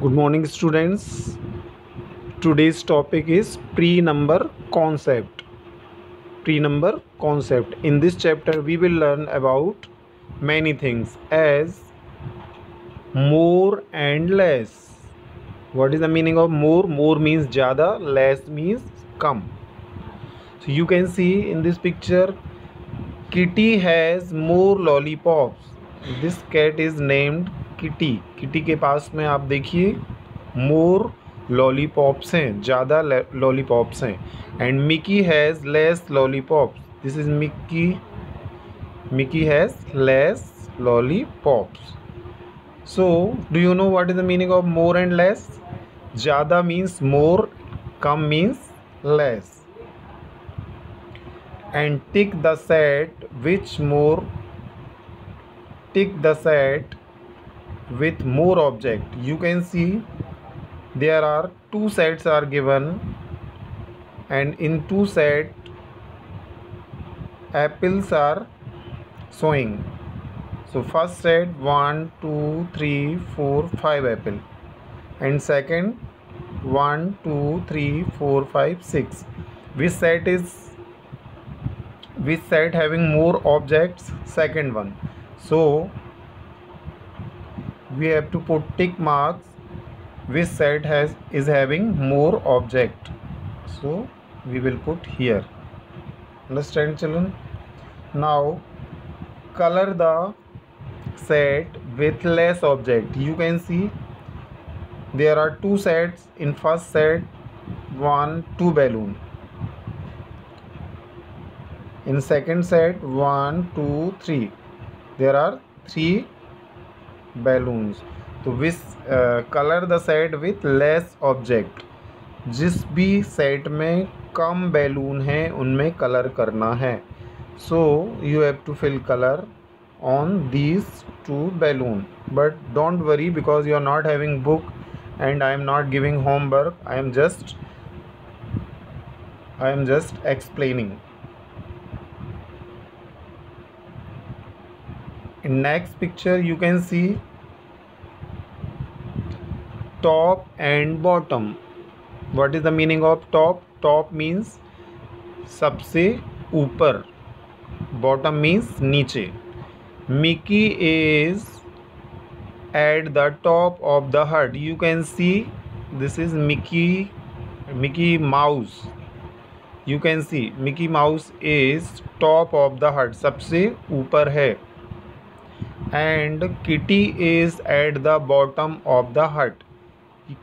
Good morning, students. Today's topic is pre-number concept. Pre-number concept. In this chapter, we will learn about many things as more and less. What is the meaning of more? More means ज़्यादा, less means come. So you can see in this picture, Kitty has more lollipops. This cat is named Kitty. Kitty के पास में आप देखिए more lollipops हैं, ज़्यादा lollipops हैं. And Mickey has less lollipops. This is Mickey. Mickey has less lollipops. So do you know what is the meaning of more and less? ज़्यादा means more, come means less. And tick the set with more object. You can see there are two sets are given, and in two set apples are showing. So first set 1 2 3 4 5 apple, and second 1 2 3 4 5 6. Which set having more objects? Second one. So we have to put tick marks which set is having more object. So we will put here. Understand, children? Now color the set with less object. You can see there are two sets. In first set 2 balloon. In second set 1 2 3. There are 3 balloons. तो colour the set with less object. जिस भी set में कम balloon हैं उनमें colour करना है. So you have to fill colour on these 2 balloon. But don't worry because you are not having book and I am not giving homework. I am just explaining. In next picture you can see top and bottom. What is the meaning of top? Top means सबसे ऊपर, bottom means नीचे. Mickey is at the top of the hut. You can see this is Mickey Mouse. You can see Mickey Mouse is top of the hut, सबसे ऊपर है. And Kitty is at the bottom of the hut.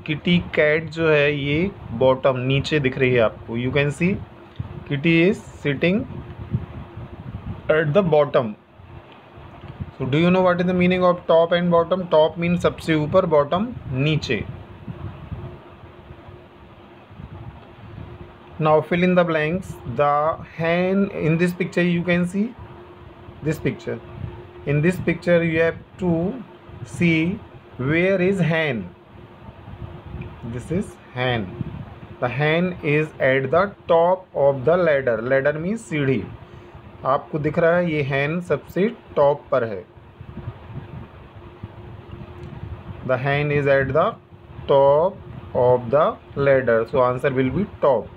Kitty cat जो है ये bottom नीचे दिख रही है आपको. You can see Kitty is sitting at the bottom. So do you know what is the meaning of top and bottom? Top means सबसे ऊपर, bottom नीचे. Now fill in the blanks. The hen in this picture you can see this picture. In this picture you have to see where is hen. This is hen. The hen is at the top of the ladder. Ladder means सीढ़ी. आपको दिख रहा है ये hen सबसे top पर है. The hen is at the top of the ladder. So answer will be top.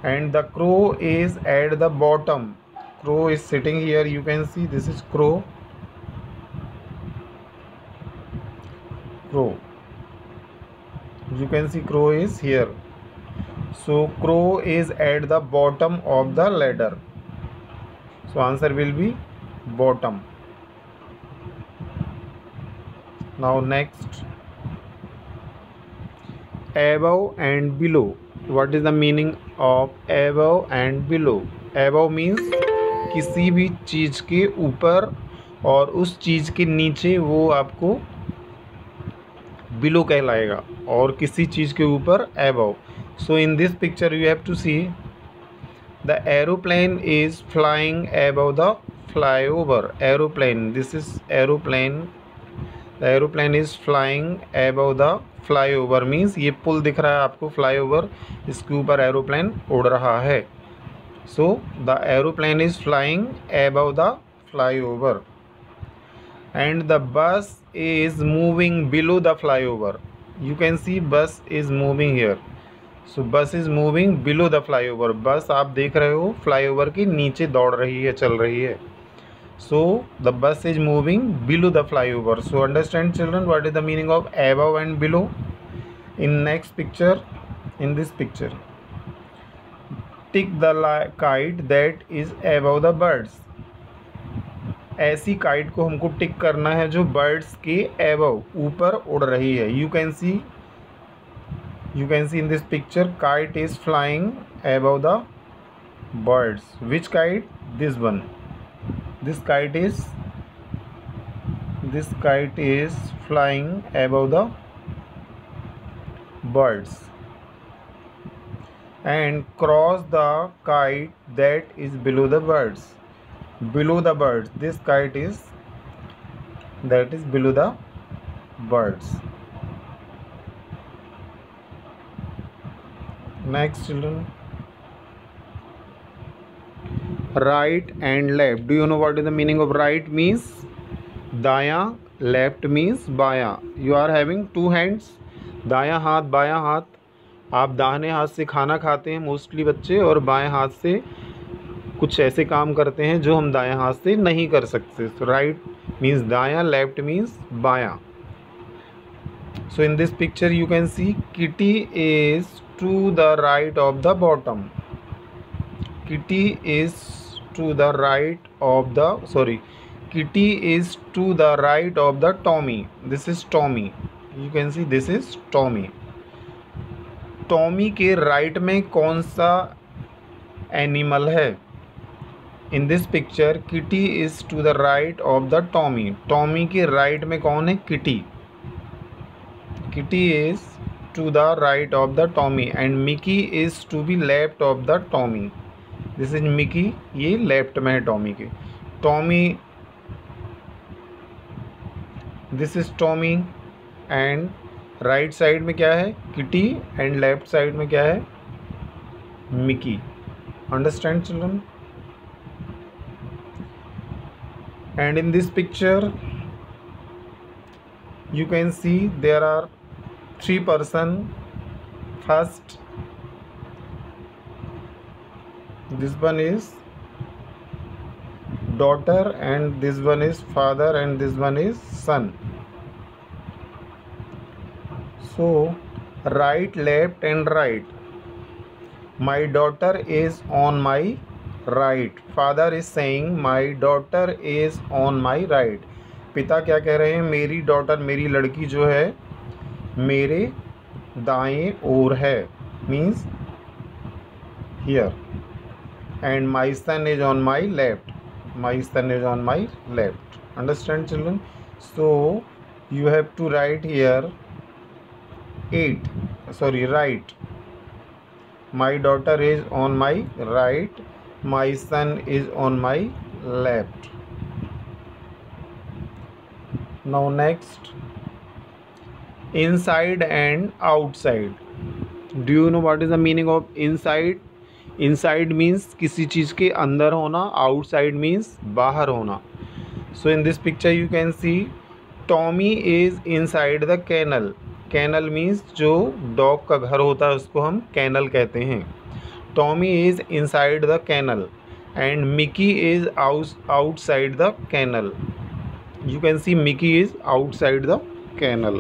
And the crow is at the bottom. Crow is sitting here. You can see this is crow. Crow. You can see crow is here. So crow is at the bottom of the ladder. So answer will be bottom. Now next, above and below. What is the meaning of above and below? Above means किसी भी चीज़ के ऊपर और उस चीज़ के नीचे वो आपको below कहलाएगा, और किसी चीज़ के ऊपर above. So in this picture you have to see the aeroplane is flying above the flyover. Aeroplane, this is aeroplane. The aeroplane is flying above the flyover means ये पुल दिख रहा है आपको, flyover, इसके ऊपर एरोप्लेन उड़ रहा है. So the aeroplane is flying above the flyover. and the bus is moving below the flyover. You can see bus is moving here. So bus is moving below the flyover. बस आप देख रहे हो flyover के नीचे दौड़ रही है, चल रही है. So the bus is moving below the flyover. So understand children what is the meaning of above and below. In next picture, in this picture, tick the kite that is above the birds. ऐसी kite को हमको टिक करना है जो birds के above, ऊपर उड़ रही है. You can C in this picture kite is flying above the birds. Which kite? This one. This kite is flying above the birds. And cross the kite that is below the birds. Below the birds, this kite is below the birds. Next children, right and left. Do you know what is the meaning of right? Means दाया, left means बाया. You are having two hands, दाया हाथ बाया हाथ. आप दाहिने हाथ से खाना खाते हैं मोस्टली बच्चे, और बाएं हाथ से कुछ ऐसे काम करते हैं जो हम दाएं हाथ से नहीं कर सकते. So right means दाया, left means बाया. So in this picture you can see kitty is to the right of the bottom. Kitty is to the right of the Tommy. This is Tommy. You can see this is Tommy. Tommy के right में कौन सा animal है? In this picture Kitty is to the right of the Tommy. Tommy के right में कौन है? Kitty. Kitty is to the right of the Tommy and Mickey is to be left of the Tommy. This is Mickey, ये left में है Tommy के. Tommy, this is Tommy and right side में क्या है? किटी एंड लेफ्ट साइड में क्या है? Mickey. Understand children? And in this picture you can see there are three person. First, this one is daughter and this one is father and this one is son. So right, left and right. My daughter is on my right. Father is saying my daughter is on my right. पिता क्या कह रहे हैं? मेरी daughter, मेरी लड़की जो है मेरे दाएं ओर है, means here. And my son is on my left. My son is on my left. Understand children? So you have to write here 8, sorry, right. My daughter is on my right. My son is on my left. Now next, inside and outside. Do you know what is the meaning of inside? Inside means किसी चीज़ के अंदर होना. Outside means बाहर होना. So in this picture you can see Tommy is inside the kennel. Kennel means जो dog का घर होता है उसको हम कैनल कहते हैं. Tommy is inside the kennel and Mickey is outside the kennel. You can see Mickey is outside the kennel.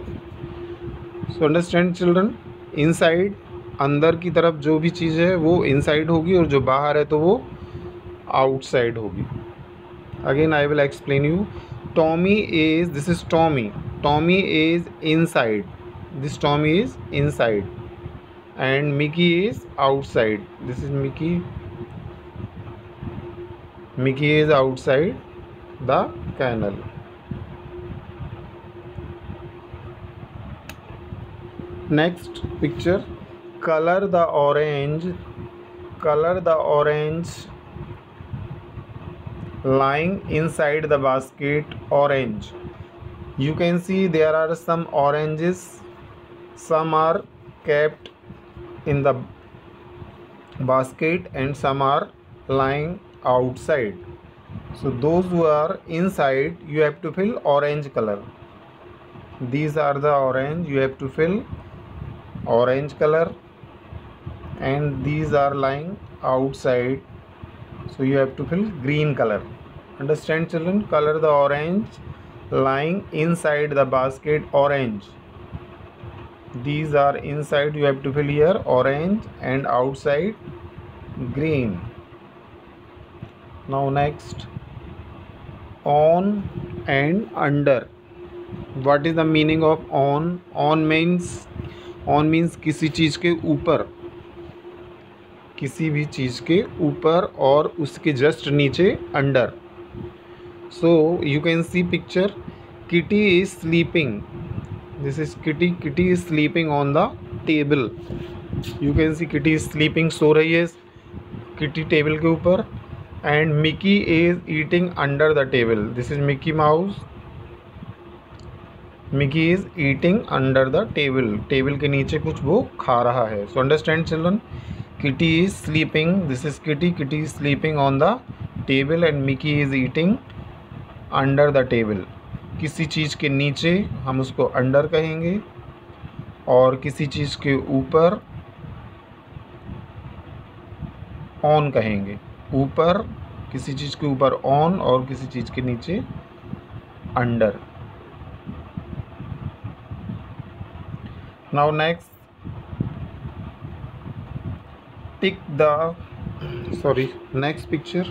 So understand children? Inside अंदर की तरफ जो भी चीज़ है वो इनसाइड होगी और जो बाहर है तो वो आउटसाइड होगी. Again I will explain you. Tommy is, this is Tommy. Tommy is inside. This Tommy is inside and Mickey is outside. This is Mickey. Mickey is outside the kennel. Next picture, color the orange lying inside the basket orange. You can see there are some oranges. Some are kept in the basket and some are lying outside. So those who are inside, you have to fill orange color. These are the orange, you have to fill orange color, and these are lying outside, so you have to fill green color. Understand, children? Color the orange lying inside the basket orange. These are inside, you have to fill here orange, and outside green. Now next, on and under. What is the meaning of on? On means किसी चीज़ के ऊपर, किसी भी चीज़ के ऊपर, और उसके just नीचे under. So you can see picture, Kitty is sleeping. This is Kitty. Kitty is sleeping on the table. You can see Kitty is sleeping, सो रही है Kitty टेबल के ऊपर. And Mickey is eating under the table. This is Mickey Mouse. Mickey is eating under the table. Table के नीचे कुछ वो खा रहा है. So understand, children? Kitty is sleeping. This is Kitty. Kitty is sleeping on the table and Mickey is eating under the table. किसी चीज़ के नीचे हम उसको अंडर कहेंगे, और किसी चीज़ के ऊपर ऑन कहेंगे. ऊपर, किसी चीज़ के ऊपर ऑन, और किसी चीज़ के नीचे under. Now next, next picture.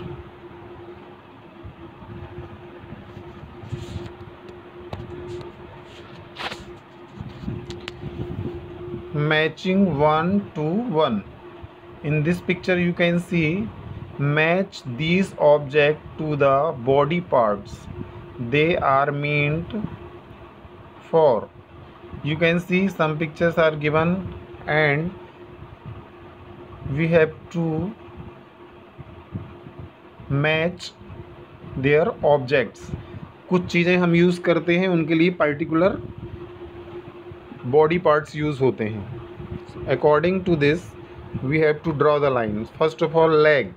Matching 1 to 1. In this picture you can see, match these objects to the body parts they are meant for. You can see some pictures are given and we have to match their objects. कुछ चीज़ें हम use करते हैं, उनके लिए particular body parts use होते हैं. According to this we have to draw the line. First of all leg.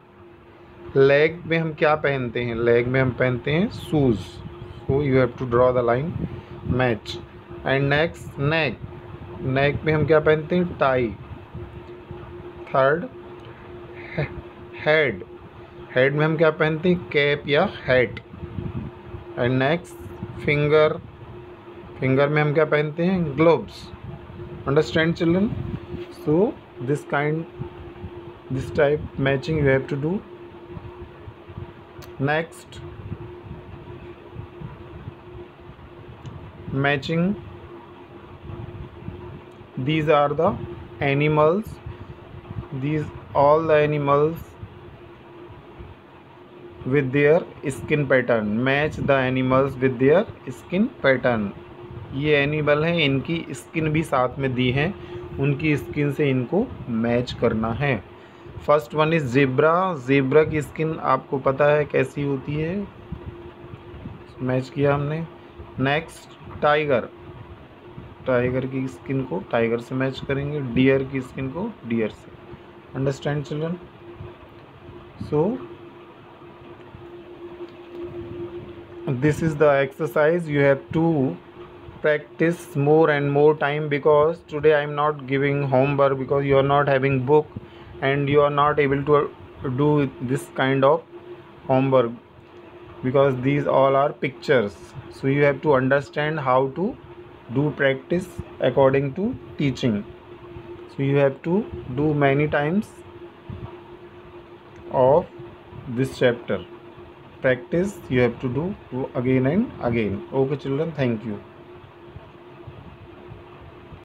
Leg में हम क्या पहनते हैं? लेग में हम पहनते हैं shoes. So you have to draw the line, match. And next, neck. Neck में हम क्या पहनते हैं? टाई. Third, head. हेड में हम क्या पहनते हैं? कैप या hat. And next, finger. Finger में हम क्या पहनते हैं? Gloves. Understand children? So this type matching you have to do. Next, matching. These are the animals. These all the animals with their skin pattern. Match the animals with their skin pattern. ये animal हैं, इनकी skin भी साथ में दी है, उनकी skin से इनको मैच करना है. First one is zebra. Zebra की स्किन आपको पता है कैसी होती है, मैच किया हमने. Next, tiger. टाइगर की स्किन को टाइगर से मैच करेंगे, डियर की स्किन को डियर से. Understand children? So this is the exercise. You have to practice more and more time, because today I am not giving homework because you are not having book and you are not able to do this kind of homework, because these all are pictures. So you have to understand how to do practice according to teaching. So you have to do many times of this chapter. Practice you have to do again and again. Okay children, thank you.